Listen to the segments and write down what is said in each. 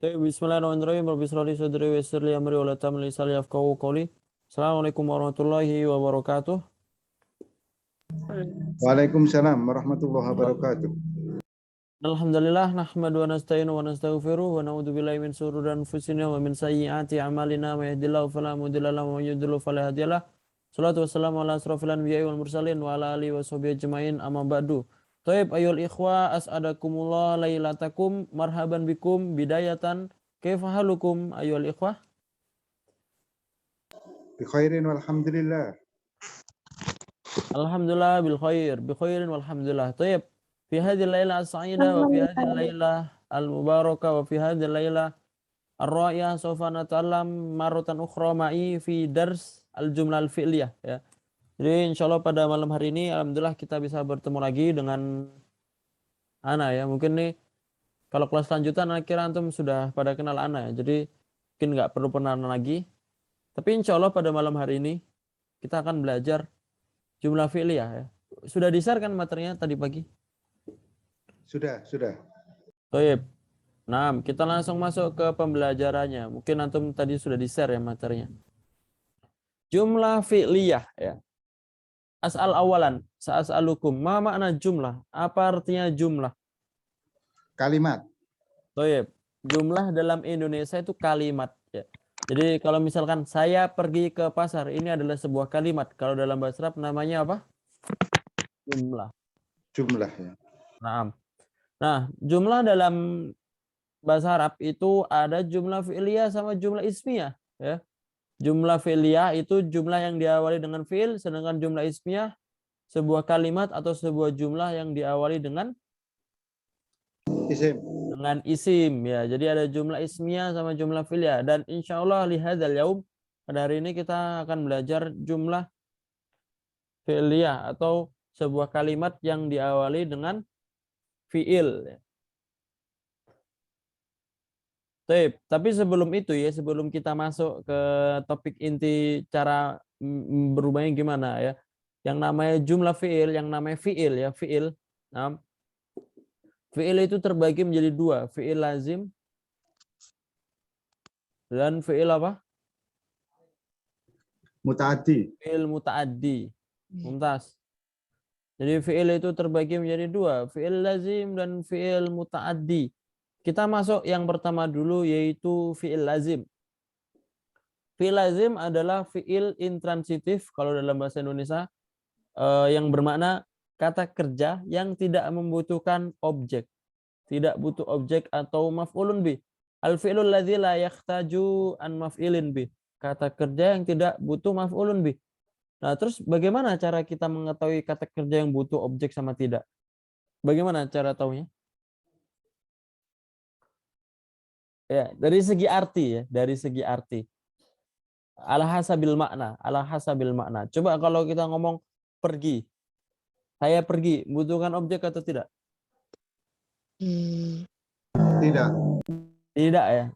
Bismillahirrahmanirrahim. Rabbi shrah li sadri wa yassir li amri wa la tamli lisani yafqahu qawli. Assalamualaikum warahmatullahi wabarakatuh. Waalaikumsalam warahmatullahi wabarakatuh. Alhamdulillah nahmadu wa nasta'inu wa nastaghfiruh wa na'udzu billahi min shururi anfusina wa min sayyiati a'malina may yahdihillahu fala mudilla lahu wa may yudlil fala hadiyalah. Shalatu wassalamu ala asrofil anbiya'i wal mursalin wa ala alihi wa sahbihi ajmain amma ba'du. Taib ayol ikhwa as'adakumullah lailatakum marhaban bikum bidayatan kaifa halukum ayol ikhwah? Bi khairin walhamdulillah. Alhamdulillah bil khair, bi khairin walhamdulillah. Taib fi hadhihi al-laila as-sa'ida wa fi hadhihi al-laila al-mubarakah wa fi hadhihi al-laila ar-ra'iyah sawfa nata'allam marratan ukhra ma'i fi dars al-jumlah al-fi'liyah ya. Jadi insyaallah pada malam hari ini alhamdulillah kita bisa bertemu lagi dengan Ana ya. Mungkin nih kalau kelas lanjutan kira antum sudah pada kenal Ana ya. Jadi mungkin nggak perlu pengenalan lagi. Tapi insyaallah pada malam hari ini kita akan belajar jumlah fi'liyah ya. Sudah di-share kan materinya tadi pagi? Sudah. Baik. Nah, kita langsung masuk ke pembelajarannya. Mungkin antum tadi sudah di-share ya materinya. Jumlah fi'liyah ya. As'al awalan, sa'as'alukum. Ma makna jumlah? Apa artinya jumlah? Kalimat. Baik. Jumlah dalam Indonesia itu kalimat ya. Jadi kalau misalkan saya pergi ke pasar, ini adalah sebuah kalimat. Kalau dalam bahasa Arab namanya apa? Jumlah. Jumlah ya. Nah, jumlah dalam bahasa Arab itu ada jumlah fi'liyah sama jumlah ismiyah ya. Jumlah fi'liyah itu jumlah yang diawali dengan fi'il, sedangkan jumlah ismiyah sebuah kalimat atau sebuah jumlah yang diawali dengan isim. Dengan isim ya. Jadi ada jumlah ismiyah sama jumlah fi'liyah, dan insyaallah li hadzal yaum pada hari ini kita akan belajar jumlah fi'liyah atau sebuah kalimat yang diawali dengan fi'il. Tapi sebelum itu ya, sebelum kita masuk ke topik inti cara berubahnya gimana ya. Yang namanya jumlah fi'il, yang namanya fi'il ya, fi'il. Nah, fi'il itu terbagi menjadi dua, fi'il lazim dan fi'il apa? Muta'addi. Fi'il muta'addi. Mumtaz. Jadi fi'il itu terbagi menjadi dua, fi'il lazim dan fi'il muta'addi. Kita masuk yang pertama dulu yaitu fi'il lazim. Fi'il lazim adalah fi'il intransitif kalau dalam bahasa Indonesia yang bermakna kata kerja yang tidak membutuhkan objek. Tidak butuh objek atau maf'ulun bih. Al-fi'lul ladzi la yahtaju an maf'ilin bih. Kata kerja yang tidak butuh maf'ulun bih. Nah, terus bagaimana cara kita mengetahui kata kerja yang butuh objek sama tidak? Bagaimana cara taunya? Ya, dari segi arti ya, dari segi arti. Ala hasabil makna, ala hasabil makna. Coba kalau kita ngomong pergi. Saya pergi, butuhkan objek atau tidak? Tidak. Tidak ya.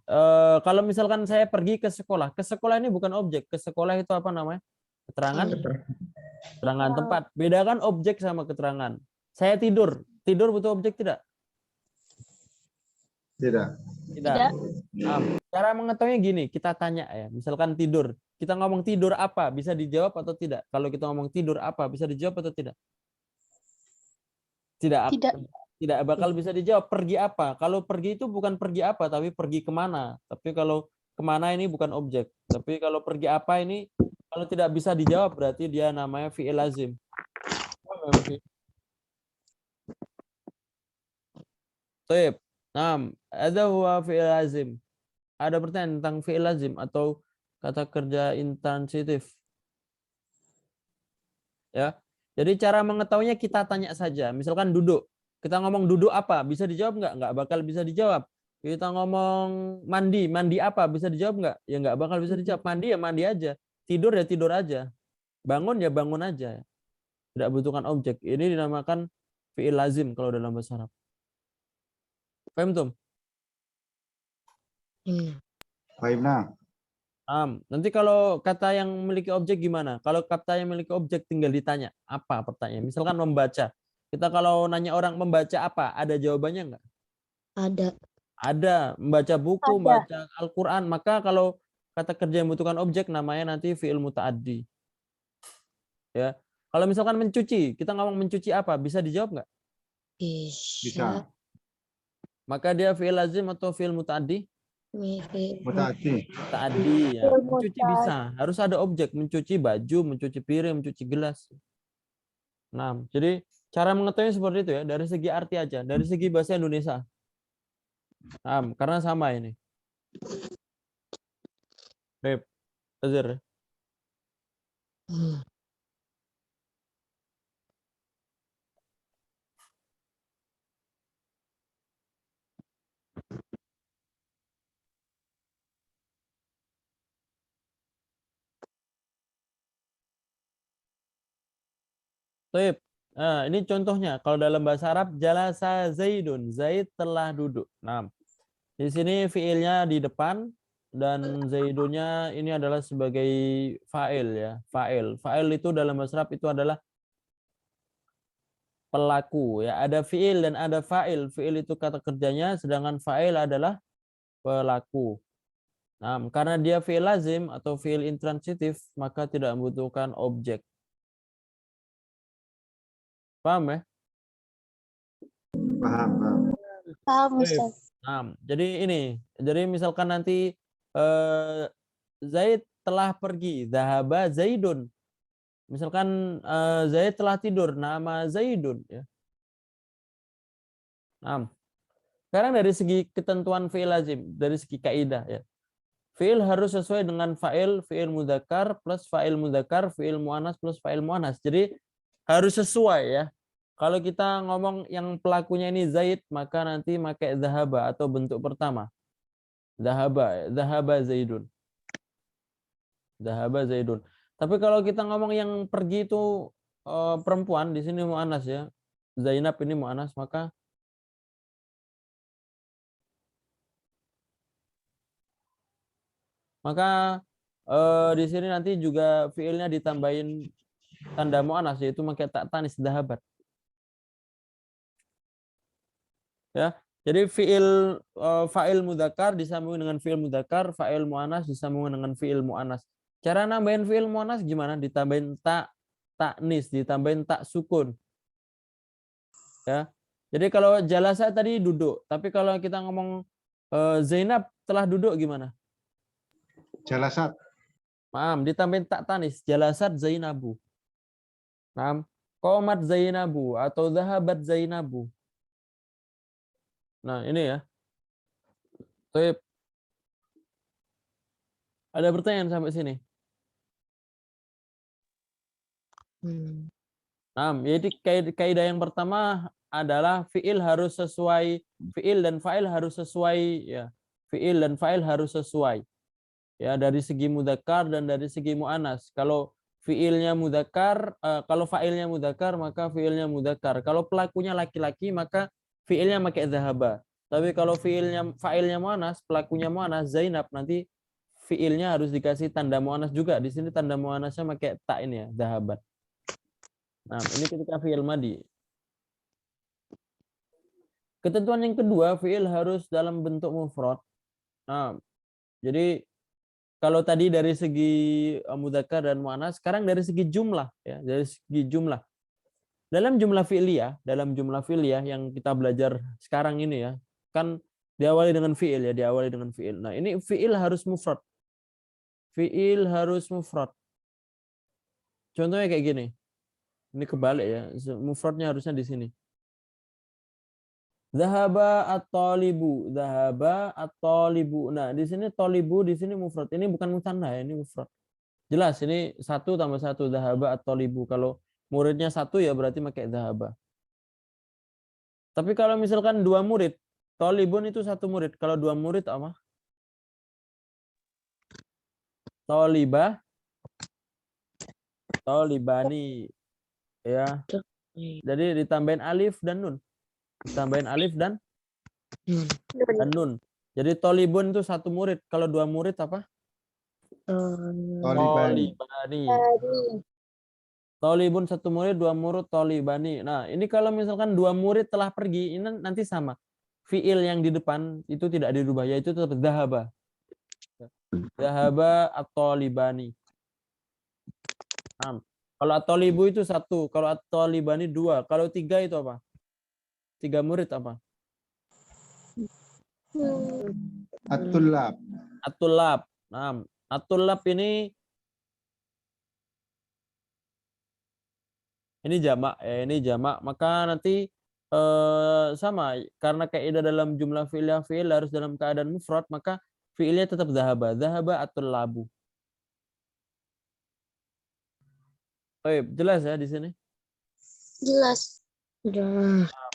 Kalau misalkan saya pergi ke sekolah ini bukan objek. Ke sekolah itu apa namanya? Keterangan? Keterangan tempat. Bedakan objek sama keterangan. Saya tidur. Tidur butuh objek tidak? Tidak. Tidak. Nah, cara mengetahuinya gini, kita tanya ya. Misalkan tidur. Kita ngomong tidur apa? Bisa dijawab atau tidak? Kalau kita ngomong tidur apa? Bisa dijawab atau tidak? Tidak. Tidak bakal bisa dijawab. Pergi apa? Kalau pergi itu bukan pergi apa, tapi pergi kemana. Tapi kalau kemana ini bukan objek. Tapi kalau pergi apa ini, kalau tidak bisa dijawab berarti dia namanya fi'il lazim. Baik. Nah, ada huwa fi'il lazim. Ada pertanyaan tentang fi'il lazim atau kata kerja intransitif. Ya. Jadi cara mengetahuinya kita tanya saja. Misalkan duduk. Kita ngomong duduk apa? Bisa dijawab nggak? Nggak bakal bisa dijawab. Kita ngomong mandi. Mandi apa? Bisa dijawab nggak? Ya nggak bakal bisa dijawab. Mandi ya mandi aja. Tidur ya tidur aja. Bangun ya bangun aja. Tidak butuhkan objek. Ini dinamakan fi'il lazim kalau dalam bahasa Arab. Paham tuh? Baik, nah. Nanti kalau kata yang memiliki objek gimana? Kalau kata yang memiliki objek tinggal ditanya. Apa pertanyaan? Misalkan membaca. Kita kalau nanya orang membaca apa? Ada jawabannya nggak? Ada. Ada, membaca buku, Ada. membaca Al-Quran. Maka kalau kata kerja yang membutuhkan objek namanya nanti fi'il muta'addi. Ya. Kalau misalkan mencuci, kita ngomong mencuci apa? Bisa dijawab nggak? Bisa. Maka dia fi'il lazim atau fi'il muta'addi? Mutaati. Muta'addi ya. Mencuci bisa, harus ada objek. Mencuci baju, mencuci piring, mencuci gelas. Nah, jadi cara mengetahui seperti itu ya, dari segi arti aja, dari segi bahasa Indonesia. Nah, karena sama ini. Baik, Azhar. Baik. Nah, ini contohnya. Kalau dalam bahasa Arab, jalasa Zaidun. Zaid telah duduk. Nah, di sini fiilnya di depan dan Zaidunnya ini adalah sebagai fa'il ya. Fa'il. Fa'il itu dalam bahasa Arab itu adalah pelaku ya. Ada fiil dan ada fa'il. Fiil itu kata kerjanya, sedangkan fa'il adalah pelaku. Nah, karena dia fiil lazim atau fiil intransitif, maka tidak membutuhkan objek. Paham ya? Paham, paham. Paham, Ustaz. Nah, jadi misalkan nanti Zaid telah pergi, zahaba Zaidun. Misalkan Zaid telah tidur, nama Zaidun ya. Nah, sekarang dari segi ketentuan fi'il lazim, dari segi kaidah ya. Fi'il harus sesuai dengan fa'il, fi'il mudzakkar plus fa'il mudzakkar, fi'il muannas plus fa'il muannas. Jadi harus sesuai ya. Kalau kita ngomong yang pelakunya ini Zaid, maka nanti pakai zahaba atau bentuk pertama. Zahaba Zaidun. Zahaba Zaidun. Tapi kalau kita ngomong yang pergi itu perempuan, di sini muannas ya. Zainab ini muannas, maka di sini nanti juga fiilnya ditambahin tanda muannas, yaitu pakai tak tanis zahabat. Ya. Jadi fa'il mudzakkar disambung dengan fi'il mudzakkar, fa'il muannas disambung dengan fi'il muannas. Cara nambahin fi'il muannas gimana? Ditambahin tak taknis, ditambahin tak sukun. Ya. Jadi kalau jalasa tadi duduk, tapi kalau kita ngomong Zainab telah duduk gimana? Jalasat. Maaf, ditambahin tak tanis, jalasat Zainabu. Nah, qomat Zainabu atau zahabat Zainabu. Nah, ini ya. Baik. Ada pertanyaan sampai sini? Nah, jadi kaidah yang pertama adalah fiil harus sesuai, fiil dan fa'il harus sesuai ya. Fiil dan fa'il harus sesuai. Ya, dari segi mudzakkar dan dari segi muannas. Kalau fiilnya mudzakkar, kalau fa'ilnya mudzakkar maka fiilnya mudzakkar. Kalau pelakunya laki-laki maka fiilnya pakai zahaba. Tapi kalau fa'ilnya muannas, pelakunya muannas Zainab, nanti fiilnya harus dikasih tanda muannas juga. Di sini tanda muannasnya pakai tak ini ya, zahabat. Nah, ini ketika fiil madi. Ketentuan yang kedua, fiil harus dalam bentuk mufrad. Nah, jadi kalau tadi dari segi mudzakkar dan muannas, sekarang dari segi jumlah ya, dari segi jumlah. Dalam jumlah fi'liyah yang kita belajar sekarang ini ya, kan diawali dengan fi'il ya, diawali dengan fi'il. Nah, ini fi'il harus mufrad. Fi'il harus mufrad. Contohnya kayak gini. Ini kebalik ya, mufradnya harusnya di sini. Zahaba at-talibu, zahaba at-talibu. Nah, di sini talibu, di sini mufrad. Ini bukan mutsanna ya, ini mufrad. Jelas ini 1 tambah 1, zahaba at-talibu. Kalau muridnya 1 ya berarti pakai zahaba. Tapi kalau misalkan 2 murid, talibun itu 1 murid. Kalau 2 murid apa? Talibah, talibani. Ya. Jadi ditambahin alif dan nun. Ditambahin alif dan nun. Jadi tolibun itu 1 murid. Kalau 2 murid apa? Tolibani. Tolibun 1 murid, 2 murid tolibani. Nah, ini kalau misalkan 2 murid telah pergi, ini nanti sama. fiil yang di depan itu tidak dirubah, yaitu tetap dhahaba. Dhahaba at-talibani. Kalau at-talibu itu 1, kalau at-talibani 2, kalau 3 itu apa? 3 murid apa? At-tullab. At-tullab. At-tullab ini jamak ya, ini jamak. Maka nanti sama karena kaidah dalam jumlah fiil harus dalam keadaan mufrad, maka fiilnya tetap dhahaba. Dhahaba at-tullabu. Baik, jelas ya di sini? Jelas.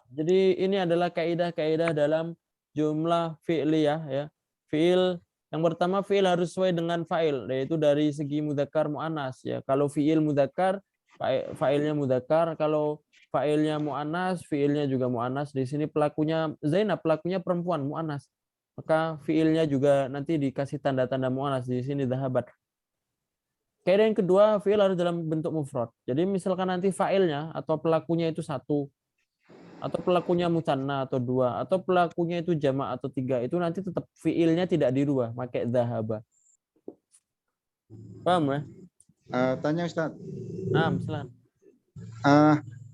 Jadi ini adalah kaidah-kaidah dalam jumlah fi'liyah ya. Fiil yang pertama, fiil harus sesuai dengan fa'il, yaitu dari segi mudzakkar muannas ya. Kalau fiil mudzakkar, fa'ilnya mudzakkar, kalau fa'ilnya muannas, fiilnya juga muannas. Di sini pelakunya Zainab, pelakunya perempuan muannas. Maka fiilnya juga nanti dikasih tanda-tanda muannas, di sini dhahabat. Kaidah yang kedua, fiil harus dalam bentuk mufrad. Jadi misalkan nanti fa'ilnya atau pelakunya itu 1, atau pelakunya musanna atau 2, atau pelakunya itu jamak atau 3, itu nanti tetap fiilnya tidak dirubah, pakai dhahaba. Paham ya? Tanya Ustaz. Silakan.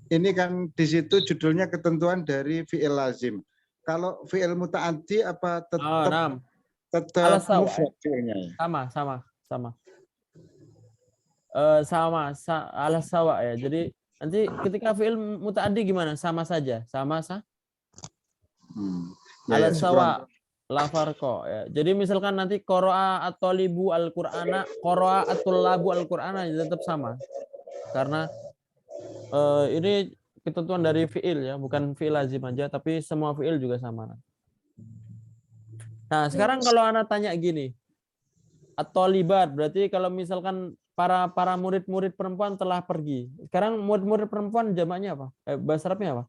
Ini kan di situ judulnya ketentuan dari fi'il lazim. Kalau fi'il muta'addi apa tetap mufrad fi'ilnya? Sama ala sawa ya. Jadi nanti ketika fi'il muta'addi gimana? Sama saja, ala sawa, la farqa ya. Jadi misalkan nanti qara'a at-talibu al-Qur'ana, qara'a at-tullabu al-Qur'ana tetap sama. Karena ini ketentuan dari fi'il ya, bukan fi'il lazim aja, tapi semua fi'il juga sama. Nah, sekarang kalau anak tanya gini, at-talibat berarti kalau misalkan para murid-murid perempuan telah pergi. Sekarang murid-murid perempuan jamaknya apa? Bahasa Arabnya apa?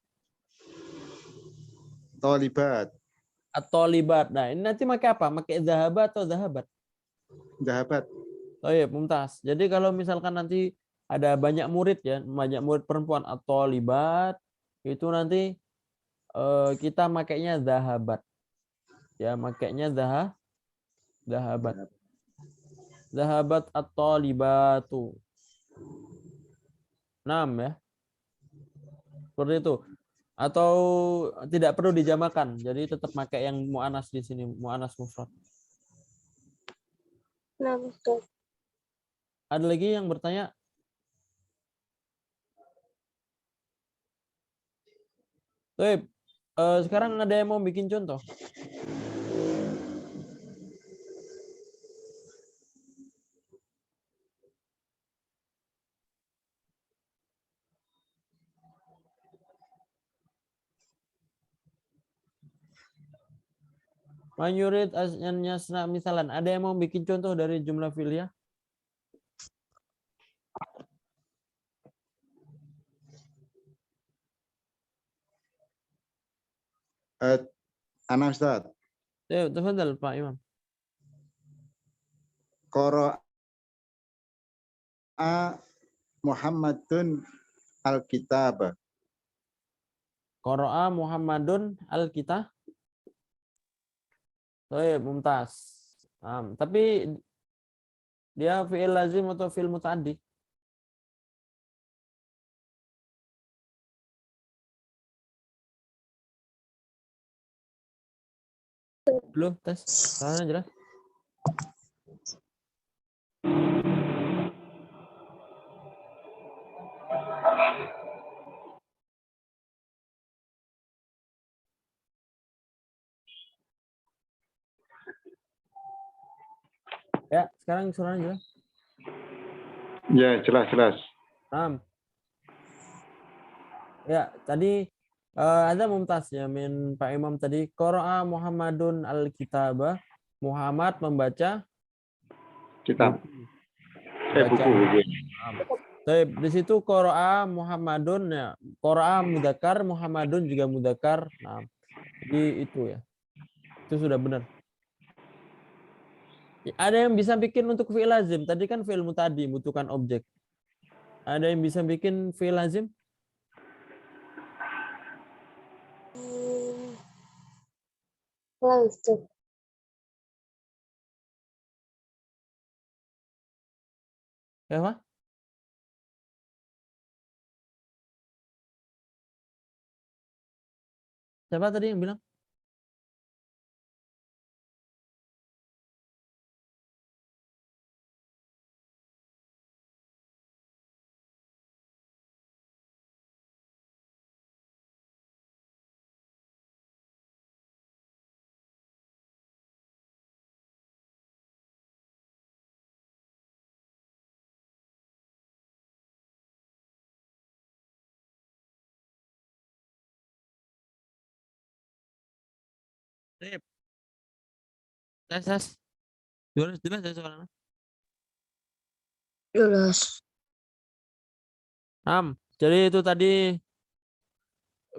Talibat. At-talibat. Nah, ini nanti pakai apa? Pakai dhahaba atau dhahabat? Dhahabat. Oh iya, mumtaz. Jadi kalau misalkan nanti ada banyak murid ya, banyak murid perempuan at-talibat, itu nanti kita makainya dhahabat. Ya, makainya dhahabat. Dhahabat at-talibatu. 6 ya. Seperti itu. Atau tidak perlu dijamakan. Jadi tetap pakai yang mu'anas di sini, mu'anas mufrad. Ada lagi yang bertanya? Baik. Sekarang ada yang mau bikin contoh? Mayurid asnyasna misalan. Ada yang mau bikin contoh dari jumlah fi'liyah? Ana Ustaz. Ya, tafadhal Pak Imam. Qara'a Muhammadun al-kitab. Qara'a Muhammadun al-kitab. Baik, mumtaz. Tapi dia fi'il lazim atau fi'il muta'addi? Belum, tes. Soalnya jelas. Ya, sekarang suaranya jelas. Ya, jelas. Ya, tadi ada mumtaz ya min Pak Imam tadi. Qara'a Muhammadun al-kitaba. Muhammad membaca Kitab. buku. Buku. Di situ qara'a Muhammadun ya. Qara'a mudzakkar, Muhammadun juga mudzakkar. Nah, jadi itu ya. Itu sudah benar. Ada yang bisa bikin untuk fi'il lazim. Tadi kan fi'il muta'addi butuhkan objek. Ada yang bisa bikin fi'il lazim? Langsung. Ya, Pak? Siapa tadi yang bilang? Sip. Tes. Jelas ya soalnya. Jelas. Jadi itu tadi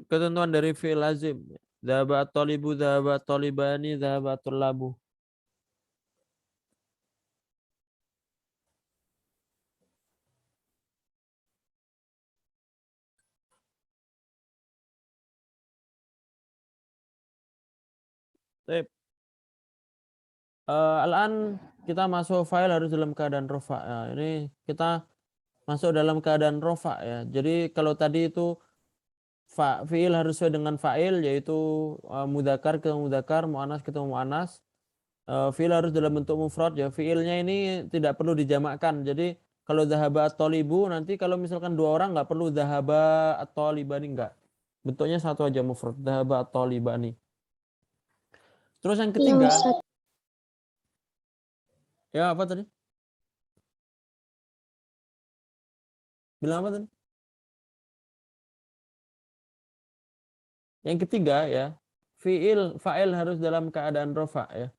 ketentuan dari fi'il lazim. Dhahaba at-talibu, dhahaba at-talibani, dhahaba at-tullabu. Sip. Al-an kita masuk file harus dalam keadaan rofa. Nah, ini kita masuk dalam keadaan rofa ya. Jadi kalau tadi itu fi'il harus sesuai dengan fa'il, yaitu mudzakkar ketemu mudzakkar, mu'annas ketemu mu'annas. Fi'il harus dalam bentuk mufrad ya. Fi'ilnya ini tidak perlu dijamakkan. Jadi kalau dhahaba at-talibu, nanti kalau misalkan dua orang nggak perlu dhahaba at-talibani, enggak. Bentuknya satu aja mufrad, dhahaba at-talibani. Terus yang ketiga, ya apa tadi? Bilang apa tadi? Yang ketiga ya, fa'il harus dalam keadaan rofa ya.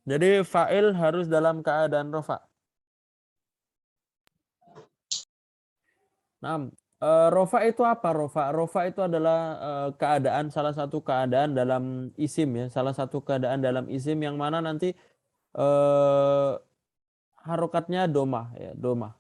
Jadi fa'il harus dalam keadaan rofa. Rofa itu apa rofa? Rofa itu adalah keadaan, salah satu keadaan dalam isim ya, salah satu keadaan dalam isim yang mana nanti harokatnya domah ya, domah.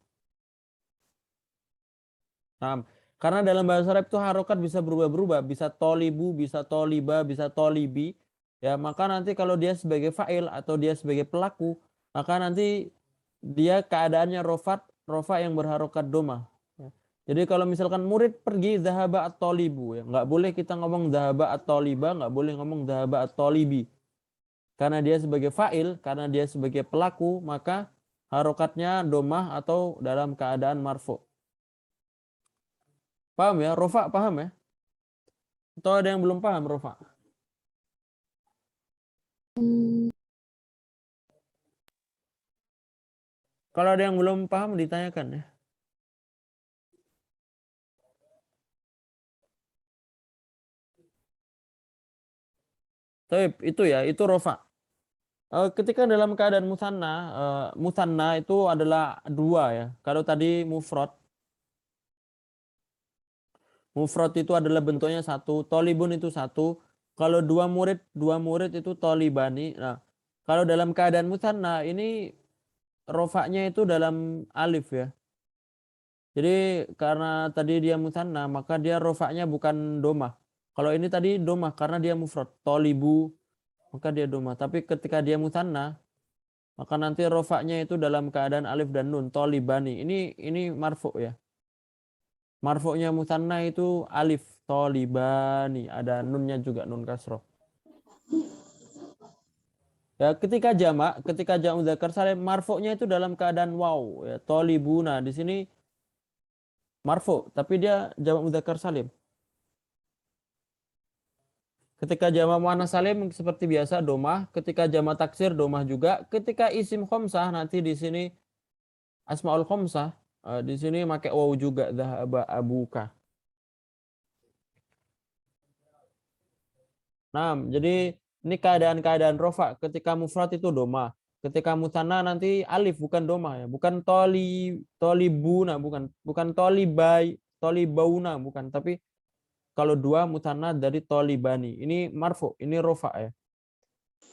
Karena dalam bahasa Arab itu harokat bisa berubah-berubah, bisa tolibu, bisa toliba, bisa tolibi. Ya, maka nanti kalau dia sebagai fa'il atau dia sebagai pelaku, maka nanti dia keadaannya rofa yang berharokat domah. Ya. Jadi kalau misalkan murid pergi dhahaba at-tolibu, ya, nggak boleh kita ngomong dhahaba at-toliba, nggak boleh ngomong dhahaba at-tolibi. Karena dia sebagai fa'il, karena dia sebagai pelaku, maka harokatnya domah atau dalam keadaan marfu. Paham ya? Rofa paham ya? Atau ada yang belum paham rofa? Kalau ada yang belum paham ditanyakan ya. Tapi itu ya, itu rofa. Ketika dalam keadaan musanna itu adalah dua ya. Kalau tadi mufrad itu adalah bentuknya satu, tolibun itu satu. Kalau dua murid itu tolibani. Nah, kalau dalam keadaan musanna ini rofaknya itu dalam alif ya. Jadi karena tadi dia musanna maka dia rofaknya bukan domah. Kalau ini tadi domah karena dia mufrad, tolibu maka dia domah. Tapi ketika dia musanna maka nanti rofaknya itu dalam keadaan alif dan nun, tolibani. Ini marfu ya. Marfu'nya musanna itu alif, tolibani. Ada nunnya juga, nun kasroh. Ya, ketika jamak mudzakkar salim, marfu'nya itu dalam keadaan waw, ya, tolibuna. Di sini marfu, tapi dia jamak mudzakkar salim. Ketika jamak muannats salim seperti biasa domah, ketika jamak taksir domah juga, ketika isim khamsah nanti di sini asmaul khamsah, di sini pakai waw juga, dhahaba abuka. Nah, jadi ini keadaan rofa. Ketika mufrad itu domah, ketika musanna nanti alif bukan domah ya, bukan tolibuna, bukan tolibauna, bukan, tapi kalau dua musanna dari tolibani. Ini marfu, ini rofa ya.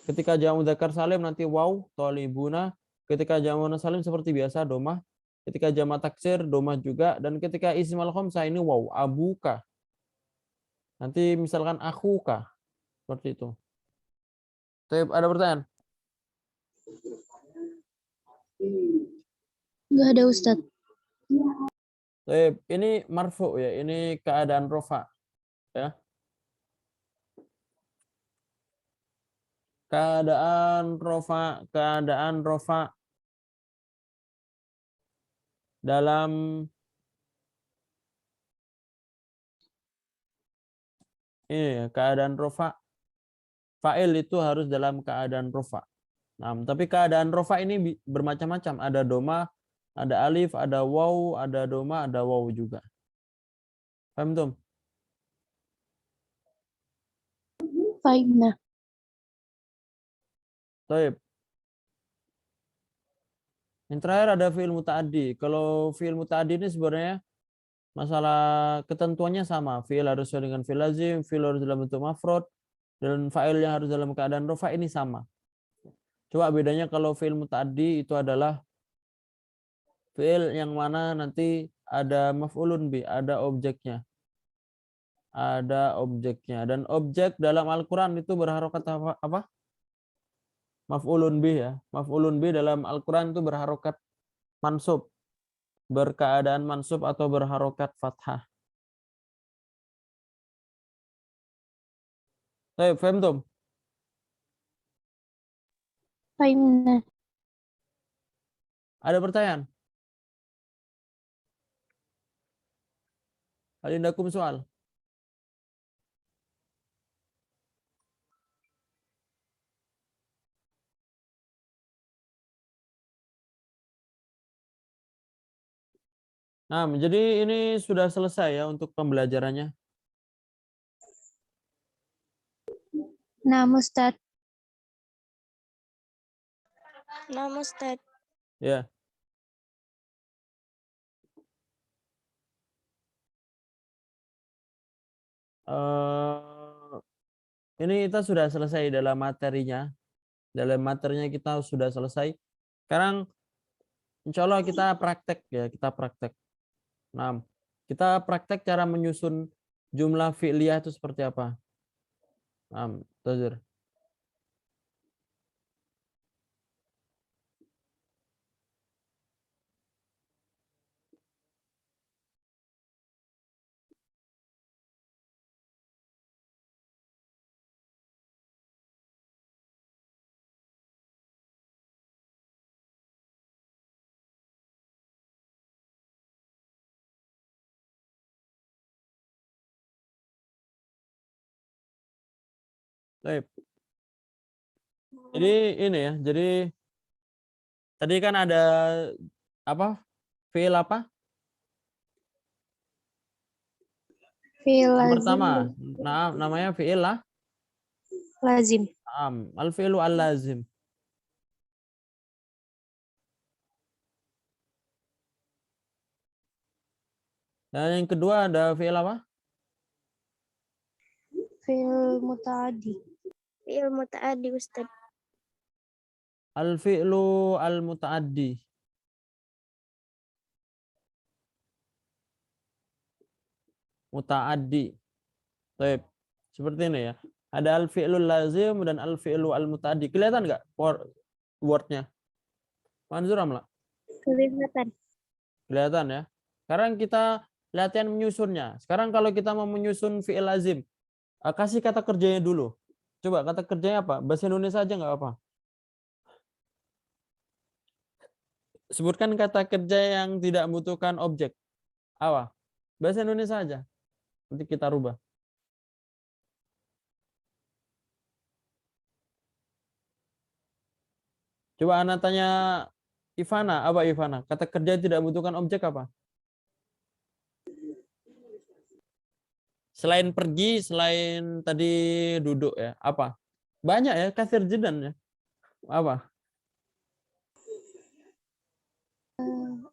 Ketika jamak mudzakkar salim nanti waw tolibuna, ketika jamak muannas salim seperti biasa domah, Ketika jamak taksir domah juga, dan ketika ismal khamsah ini waw, abuka. Nanti misalkan akhuka, seperti itu. Ada pertanyaan? Enggak ada Ustadz. Ini marfu ya, ini keadaan rofa ya. Keadaan rofa dalam ini ya, keadaan rofa, fa'il itu harus dalam keadaan rofa. Nah, tapi keadaan rofa ini bermacam-macam. Ada doma, ada alif, ada waw, ada doma, ada waw juga. Paham tuh? Fahimna. Baik. Yang terakhir ada fi'il muta'addi. Kalau fi'il muta'addi ini sebenarnya masalah ketentuannya sama. Fi'il harus sesuai dengan fi'il lazim, fi'il harus dalam bentuk mafrad, dan fa'il yang harus dalam keadaan rofa ini sama. Coba bedanya kalau fi'il muta'addi itu adalah fi'il yang mana nanti ada maf'ulun bi, ada objeknya. Ada objeknya. Dan objek dalam Al-Quran itu berharokat apa? Maf'ulun bih ya. Maf'ulun bih dalam Al-Quran itu berharokat mansub. Berkeadaan mansub atau berharokat fathah. Faham Tom? Fahimna. Ada pertanyaan? Alindakum soal? Nah, jadi ini sudah selesai ya untuk pembelajarannya. Nah, Ustadz. Nah, Ustadz. Ya. Ini kita sudah selesai dalam materinya. Dalam materinya kita sudah selesai. Sekarang insya Allah kita praktek ya, kita praktek. Nah, kita praktek cara menyusun jumlah fi'liyah itu seperti apa. Nah, Tazir. Baik. Jadi ini ya, jadi tadi kan ada apa? Fi'il apa? Fi'il Yang lazim. pertama, nah, namanya fi'il lah. Lazim. Al-fi'lu al-lazim. Dan yang kedua ada fi'il apa? Fi'il muta'addi. Fi'il muta'addi, Ustaz. Al-fi'lu al-muta'addi. Muta'addi. Baik. Seperti ini ya. Ada al-fi'lul lazim dan al-fi'lu al-muta'addi. Kelihatan nggak word-nya? Manzur amla? Kelihatan. Kelihatan ya. Sekarang kita latihan menyusunnya. Sekarang kalau kita mau menyusun fi'il lazim, kasih kata kerjanya dulu. Coba kata kerjanya apa? Bahasa Indonesia aja nggak apa. Sebutkan kata kerja yang tidak membutuhkan objek. Apa? Bahasa Indonesia aja. Nanti kita rubah. Coba Ana tanya Ivana. Apa Ivana? Kata kerja yang tidak membutuhkan objek apa? Selain pergi, selain tadi duduk ya. Apa? Banyak ya, kasir jidan ya. Apa?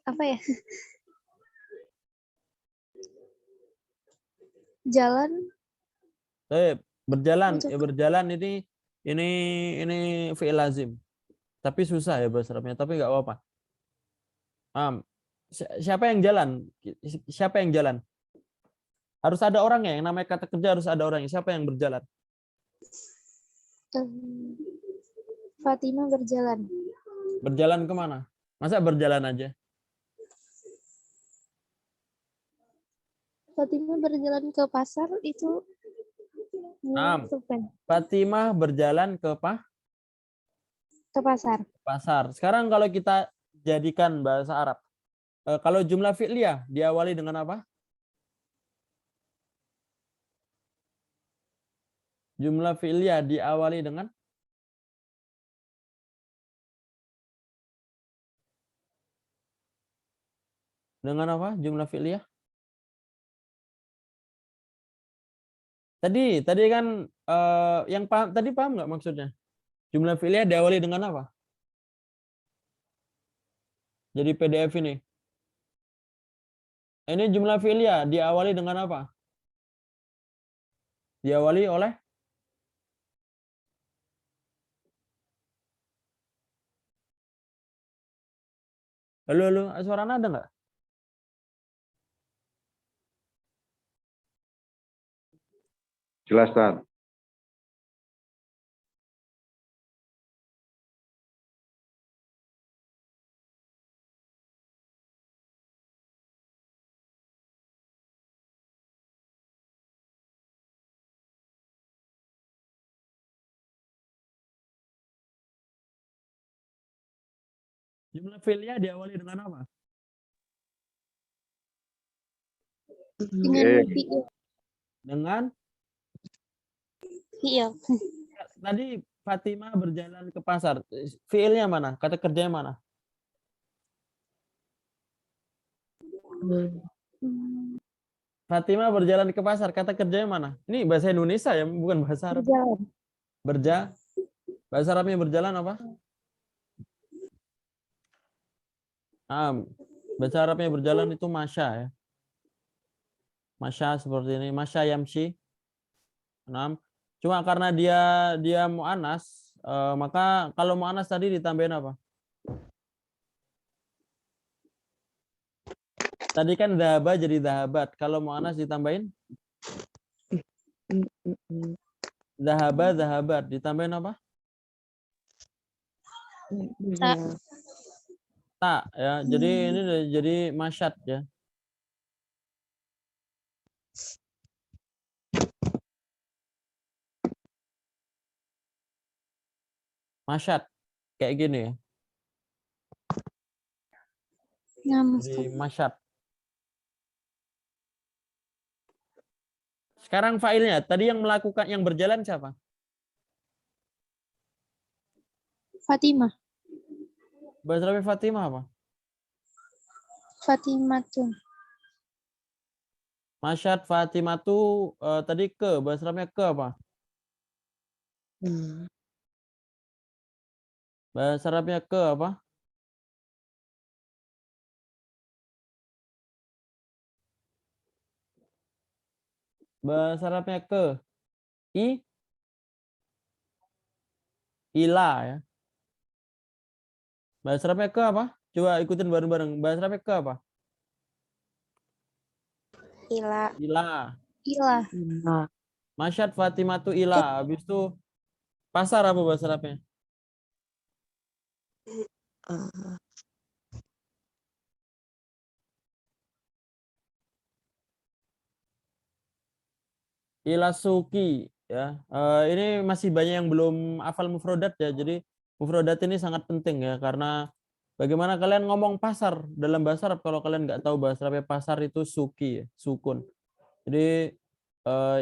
Apa ya? Jalan. Berjalan, ya berjalan ini fi'il lazim. Tapi susah ya bahasa Arabnya, tapi nggak apa-apa. Siapa yang jalan? Siapa yang jalan? Harus ada orangnya. Yang namanya kata kerja harus ada orangnya. Siapa yang berjalan? Fatimah berjalan. Berjalan kemana? Masa berjalan aja? Fatimah berjalan ke pasar itu. Fatimah berjalan ke pasar. Pasar. Sekarang kalau kita jadikan bahasa Arab. Kalau jumlah fi'liyah diawali dengan apa? Jumlah fi'liyah diawali dengan apa? Jumlah fi'liyah? Tadi kan yang paham nggak maksudnya? Jumlah fi'liyah diawali dengan apa? Jadi PDF ini. Ini jumlah fi'liyah diawali dengan apa? Diawali oleh halo, suara ada nggak? Jelas, Tan. Jumlah fi'liyah diawali dengan apa? Dengan fi'il. Dengan Fi'il. tadi Fatimah berjalan ke pasar. Fi'ilnya mana? Kata kerjanya mana? Fatimah berjalan ke pasar. Kata kerjanya mana? Ini bahasa Indonesia ya, bukan bahasa Arab. Berjalan. Bahasa Arabnya berjalan apa? Bahasa Arabnya berjalan itu masya ya. Masya seperti ini. Masya yamshi. 6. Cuma karena dia mu'anas, maka kalau mu'anas tadi ditambahin apa? Tadi kan dhahaba jadi dhahabat. Kalau mu'anas ditambahin? Dhahaba, dhahabat. Ditambahin apa? Tak ya. Jadi ini jadi masyad ya. Masyad kayak gini ya. Jadi masyad. Sekarang failnya, tadi yang melakukan, yang berjalan siapa? Fatimah. Bahasa Arabnya Fatimah apa? Fatimatun. Masyad Fatimatu tadi ke, bahasa Arabnya ke apa? Bahasa Arabnya ke apa? Bahasa Arabnya ke ila ya. Bahasa Arabnya ke apa? Coba ikutin bareng-bareng. Bahasa Arabnya ke apa? Ila. Ila. Masyad Fatimatu ila. Habis itu pasar apa bahasa Arabnya? Ila suki ya. Ini masih banyak yang belum hafal mufrodat ya. Jadi mufrodat ini sangat penting ya, karena bagaimana kalian ngomong pasar dalam bahasa Arab kalau kalian nggak tahu bahasa Arabnya pasar itu suki ya, sukun. Jadi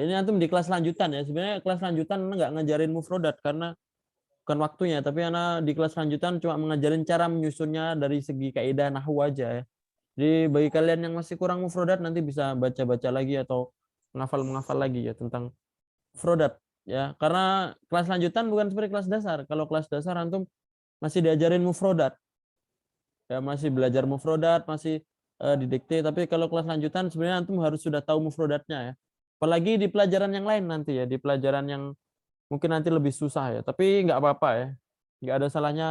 ini antum di kelas lanjutan ya. Sebenarnya kelas lanjutan nggak ngajarin mufrodat karena bukan waktunya, tapi anak di kelas lanjutan cuma mengajarin cara menyusunnya dari segi kaidah nahwu aja ya. Jadi bagi kalian yang masih kurang mufrodat nanti bisa baca-baca lagi atau menghafal lagi ya tentang mufrodat ya. Karena kelas lanjutan bukan seperti kelas dasar. Kalau kelas dasar antum masih diajarin mufrodat. Ya masih belajar mufrodat, masih didikte, tapi kalau kelas lanjutan sebenarnya antum harus sudah tahu mufrodatnya ya. Apalagi di pelajaran yang lain nanti ya, di pelajaran yang mungkin nanti lebih susah ya, tapi nggak apa-apa ya, nggak ada salahnya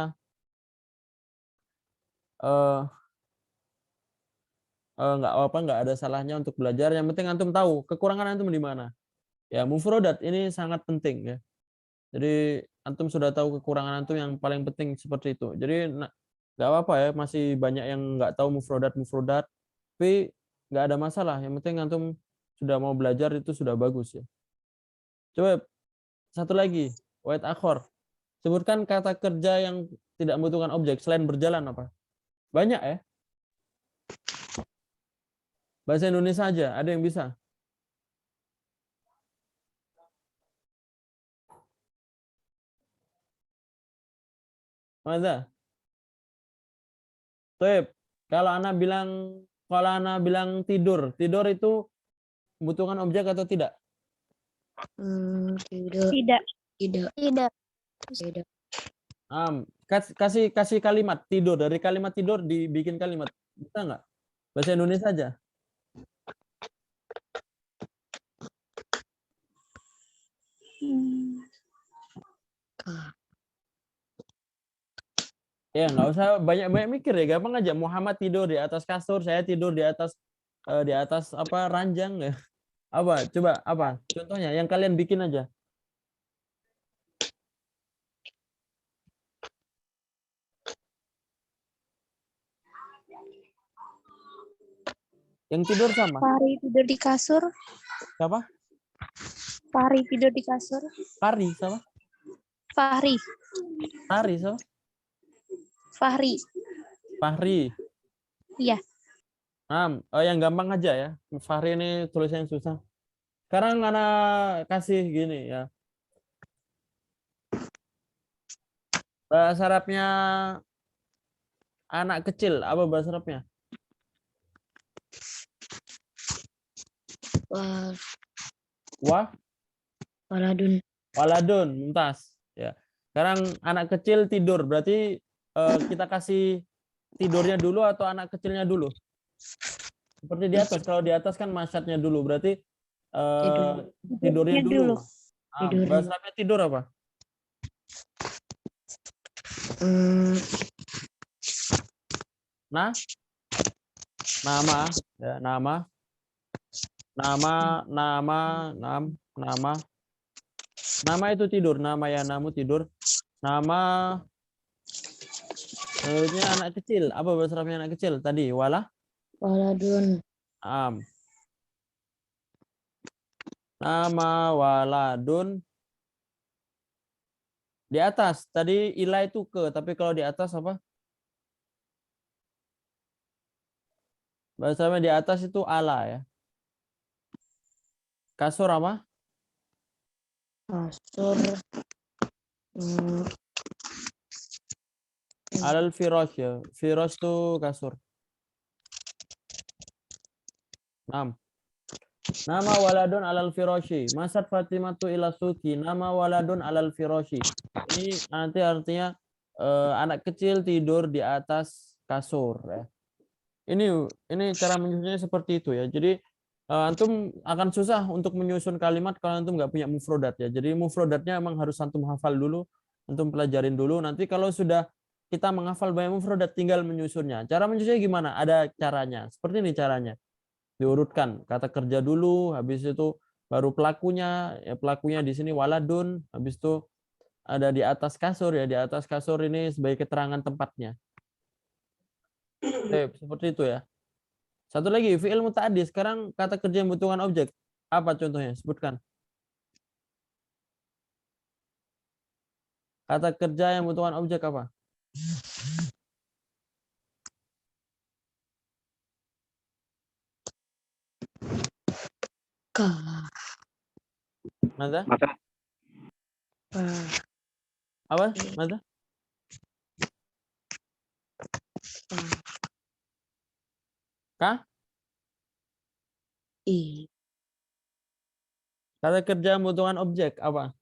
nggak ada salahnya untuk belajar. Yang penting antum tahu kekurangan antum di mana. Ya, mufrodat ini sangat penting ya. Jadi antum sudah tahu kekurangan antum yang paling penting seperti itu. Jadi nggak apa-apa ya, masih banyak yang nggak tahu mufrodat, tapi nggak ada masalah. Yang penting antum sudah mau belajar itu sudah bagus ya. Coba satu lagi, wait akhor. Sebutkan kata kerja yang tidak membutuhkan objek selain berjalan apa? Banyak ya. Bahasa Indonesia aja, ada yang bisa? Mana? Tuh, kalau anak bilang tidur itu membutuhkan objek atau tidak? Tidak. Tidak. Tidak. Kasih kalimat tidur, dari kalimat tidur dibikin kalimat, bisa nggak? Bahasa Indonesia aja. Ya nggak usah banyak mikir ya, gampang aja. Muhammad tidur di atas kasur, saya tidur di atas apa ranjang ya. Apa? Coba apa? Contohnya yang kalian bikin aja. Yang tidur sama? Fahri tidur di kasur. Siapa? Fahri tidur di kasur. Fahri sama? Fahri. Fahri sama? Fahri. Fahri. Iya. Yang gampang aja ya. Fahri ini tulisannya susah. Sekarang anak kasih gini ya. Bahasa Arabnya anak kecil, apa bahasa Arabnya? Waladun. Waladun, mumtaz. Ya. Sekarang anak kecil tidur, berarti kita kasih tidurnya dulu atau anak kecilnya dulu? Seperti di atas, kalau di atas kan masyadnya dulu, berarti tidurnya dulu. Bahasa Arabnya tidur apa? Nama ya, nama itu tidur, nama ya, namu tidur. Nama menurutnya anak kecil, apa bahasa Arabnya anak kecil tadi? Waladun. Nama waladun di atas. Tadi ila itu ke, tapi kalau di atas apa? Bahasa Arabnya di atas itu ala ya. Kasur apa? Kasur. Alal firosh ya. Firosh itu kasur. 6. Nama waladun alal firoshi. Masat Fatimatu ila suki. Nama waladun alal firoshi. Ini nanti artinya anak kecil tidur di atas kasur ya. Ini cara menyusunnya seperti itu ya. Jadi antum akan susah untuk menyusun kalimat kalau antum nggak punya mufrodat ya. Jadi mufrodatnya emang harus antum hafal dulu, antum pelajarin dulu. Nanti kalau sudah kita menghafal banyak mufrodat, tinggal menyusunnya. Cara menyusunnya gimana? Ada caranya. Seperti ini caranya. Diurutkan kata kerja dulu, habis itu baru pelakunya. Ya, pelakunya di sini waladun, habis itu ada di atas kasur ya. Di atas kasur ini sebagai keterangan tempatnya. Seperti itu ya. Satu lagi, fi'il muta'addi. Sekarang kata kerja yang membutuhkan objek. Apa contohnya? Sebutkan. Kata kerja yang membutuhkan objek apa? Mada? Apa? Mada? Kah? Kata kerja membutuhkan objek apa?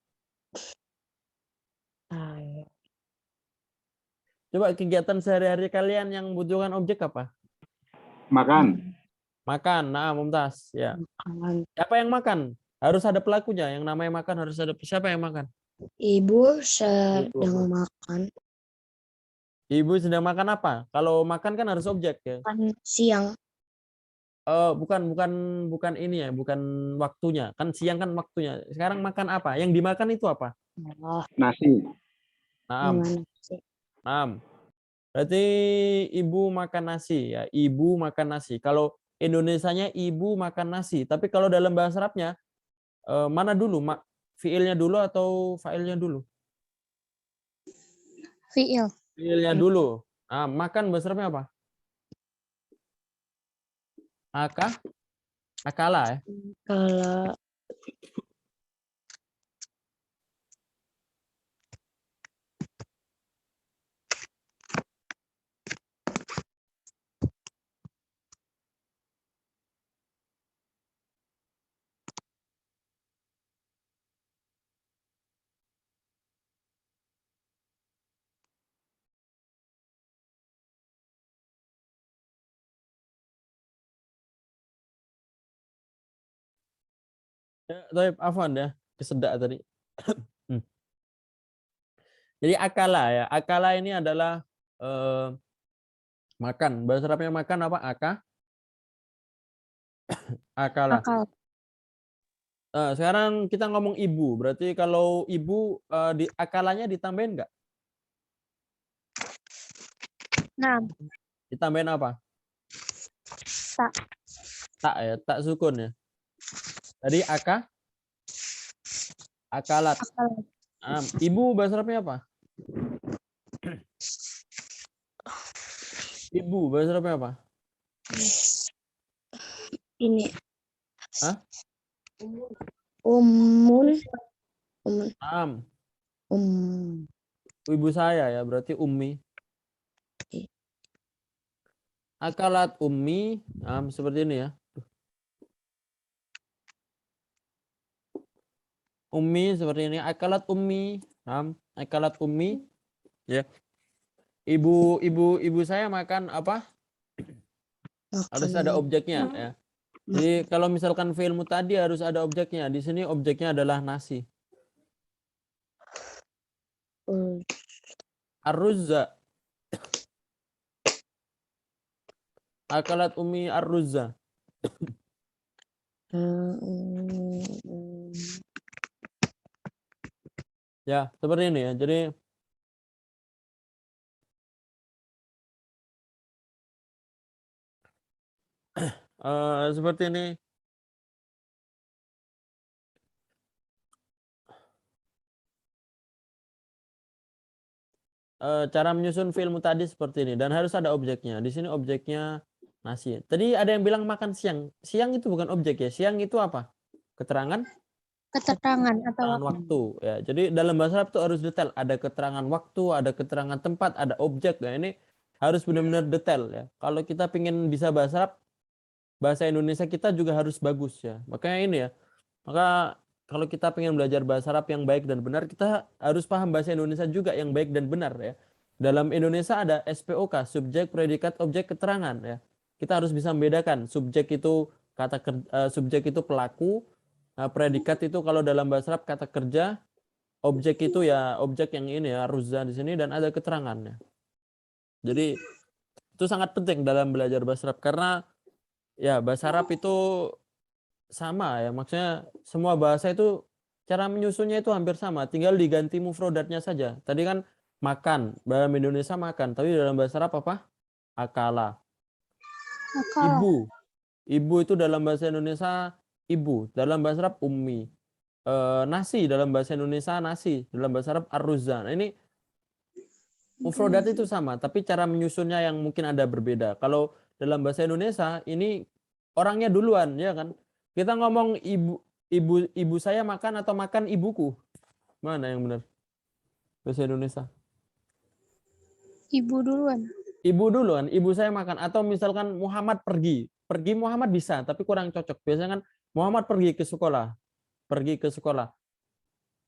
Coba kegiatan sehari-hari kalian yang membutuhkan objek apa? Makan. Makan. Nah, mumtaz. Ya. Siapa yang makan? Harus ada pelakunya. Yang namanya makan harus ada. Siapa yang makan? Ibu sedang makan. Ibu sedang makan apa? Kalau makan kan harus objek ya. Makan siang. bukan ini ya, bukan waktunya. Kan siang kan waktunya. Sekarang makan apa? Yang dimakan itu apa? Oh, Nasi. Naam. gimana sih? Naam. Berarti ibu makan nasi ya. Ibu makan nasi. Kalau Indonesianya ibu makan nasi. Tapi kalau dalam bahasa Arabnya mana dulu? Fiilnya dulu atau fa'ilnya dulu? Fiil. Fiilnya dulu. Nah, makan bahasa Arabnya apa? Akala ya. Kalau Ya, tapi afwan ya, kesedak tadi. Hmm. Jadi akala ya. Akala ini adalah makan. Bahasa Arabnya makan apa? Akala. akal. Sekarang kita ngomong ibu. Berarti kalau ibu di akalanya ditambahin nggak? Nah, Ditambahin apa? tak. Tak ya, tak sukun ya. Tadi akalat. Akal. Ibu bahasa Arabnya apa? Ibu bahasa Arabnya apa? Ini. Hah? Umun. Ibu saya ya, berarti ummi. Akalat ummi, seperti ini ya. Ummi seperti ini. Akalat ummi, akalat ummi. Ya. Ibu saya makan apa? Harus ada objeknya ya. Jadi kalau misalkan fi'il tadi harus ada objeknya. Di sini objeknya adalah nasi. Ar-ruzza. Akalat ummi ar-ruzza. Ya, seperti ini ya. Jadi seperti ini. Cara menyusun fi'il tadi seperti ini dan harus ada objeknya. Di sini objeknya nasi. Tadi ada yang bilang makan siang. Siang itu bukan objek ya. Siang itu apa? Keterangan Keterangan atau waktu ya. Jadi dalam bahasa Arab itu harus detail. Ada keterangan waktu, ada keterangan tempat, ada objek. Nah, ini harus benar-benar detail ya. Kalau kita ingin bisa bahasa Arab, bahasa Indonesia kita juga harus bagus ya. Makanya ini ya. Maka kalau kita ingin belajar bahasa Arab yang baik dan benar, kita harus paham bahasa Indonesia juga yang baik dan benar ya. Dalam Indonesia ada SPOK, subjek, predikat, objek, keterangan ya. Kita harus bisa membedakan subjek itu subjek itu pelaku, predikat itu kalau dalam bahasa Arab kata kerja, objek itu ya objek yang ini ya ruzza di sini dan ada keterangannya. Jadi itu sangat penting dalam belajar bahasa Arab karena ya bahasa Arab itu sama ya, maksudnya semua bahasa itu cara menyusunnya itu hampir sama, tinggal diganti mufrodatnya saja. Tadi kan makan, dalam Indonesia makan, tapi dalam bahasa Arab apa? Akala. Ibu. Ibu itu dalam bahasa Indonesia ibu, dalam bahasa Arab ummi. Nasi dalam bahasa Indonesia nasi, dalam bahasa Arab ar-ruzza. Nah, ini mufrodat itu sama, tapi cara menyusunnya yang mungkin ada berbeda. Kalau dalam bahasa Indonesia ini orangnya duluan, ya kan? Kita ngomong ibu saya makan atau makan ibuku. Mana yang benar? Bahasa Indonesia. ibu duluan. Ibu duluan, ibu saya makan atau misalkan Muhammad pergi. Pergi Muhammad bisa, tapi kurang cocok. Biasanya kan Muhammad pergi ke sekolah. Pergi ke sekolah.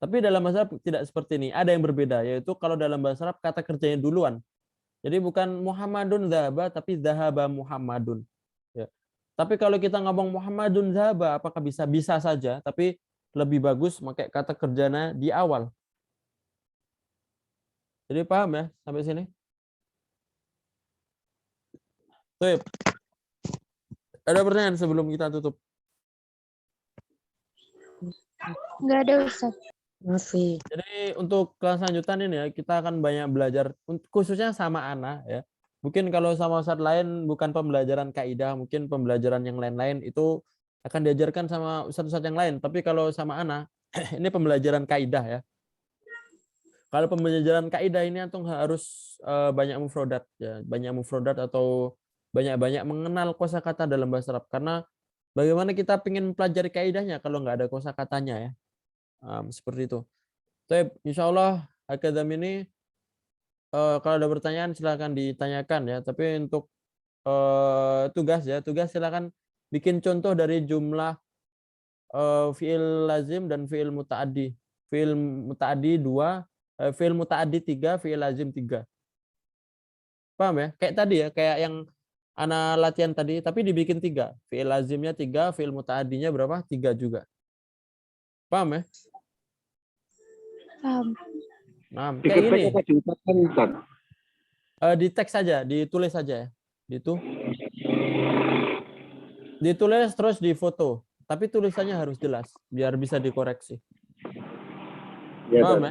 Tapi dalam bahasa Arab tidak seperti ini. Ada yang berbeda, yaitu kalau dalam bahasa Arab kata kerjanya duluan. Jadi bukan Muhammadun dzahaba, tapi dzahaba Muhammadun. Ya. Tapi kalau kita ngomong Muhammadun dzahaba, apakah bisa? Bisa saja, tapi lebih bagus pakai kata kerjanya di awal. Jadi paham ya sampai sini? Baik. Ada pertanyaan sebelum kita tutup? Enggak ada Ustaz. Masih. Jadi untuk kelas lanjutan ini ya, kita akan banyak belajar, khususnya sama Ana ya. Mungkin kalau sama Ustadz lain bukan pembelajaran kaidah, mungkin pembelajaran yang lain-lain itu akan diajarkan sama Ustadz-Ustadz yang lain. Tapi kalau sama Ana, ini pembelajaran kaidah ya. Kalau pembelajaran kaidah ini antum harus banyak mufrodat ya, banyak mufrodat atau banyak-banyak mengenal kosakata dalam bahasa Arab. Karena bagaimana kita ingin mempelajari kaidahnya kalau nggak ada kosakatanya ya. Seperti itu. Baik, insya Allah akademi ini kalau ada pertanyaan silakan ditanyakan ya. Tapi untuk tugas silakan bikin contoh dari jumlah fiil lazim dan fiil mutaaddi. Fiil mutaaddi 2, fiil mutaaddi 3, fiil lazim 3. Paham ya? Kayak tadi ya, kayak yang ana latihan tadi, tapi dibikin 3. Fiil lazimnya 3, fiil mutaaddinya berapa? 3 juga. Paham ya? Paham. Nah, kayak gini. Diucapkan, Ustaz? Di teks saja, ditulis saja ya. Ditulis terus difoto. Tapi tulisannya harus jelas biar bisa dikoreksi. Ya, Paham ya?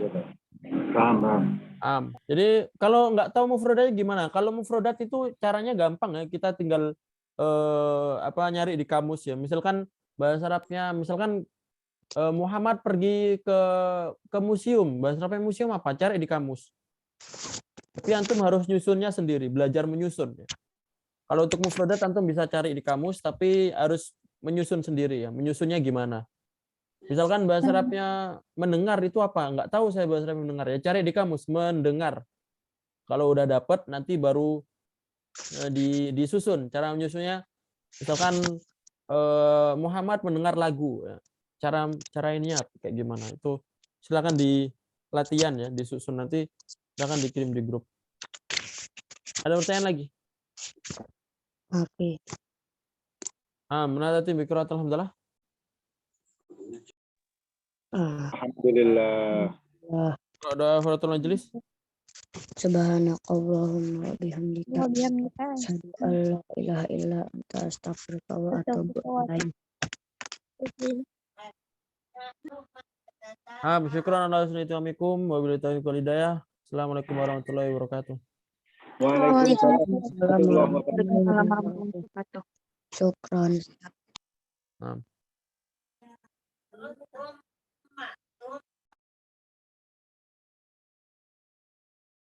Paham. Jadi kalau nggak tahu mufrodatnya gimana? Kalau mufrodat itu caranya gampang ya. Kita tinggal nyari di kamus ya. Misalkan bahasa Arabnya, misalkan Muhammad pergi ke museum. Bahasa Arabnya museum apa? Cari di kamus. Tapi antum harus nyusunnya sendiri, belajar menyusun. Ya. Kalau untuk mufrodat antum bisa cari di kamus, tapi harus menyusun sendiri ya. Menyusunnya gimana? Misalkan bahasa Arabnya mendengar itu apa? Nggak tahu saya bahasa Arab mendengar ya. Cari di kamus mendengar. Kalau udah dapat nanti baru disusun. Cara menyusunnya, misalkan Muhammad mendengar lagu. Ya. Cara ininya kayak gimana? Itu silakan di latihan ya, disusun nanti silakan dikirim di grup. Ada pertanyaan lagi? Oke. Menadati bikrat alhamdulillah. Alhamdulillah. Doa kafaratul majelis. Subhanakallahumma wa bihamdika Wa bihamdika. asyhadu an la ilaha illa anta astaghfiruka wa atubu ilaik. Syukran ala husni taufiqikum wa billahi taufiq wal hidayah. Assalamualaikum warahmatullahi wabarakatuh. Waalaikumsalam Waalaikumsalam warahmatullahi wabarakatuh. Syukran.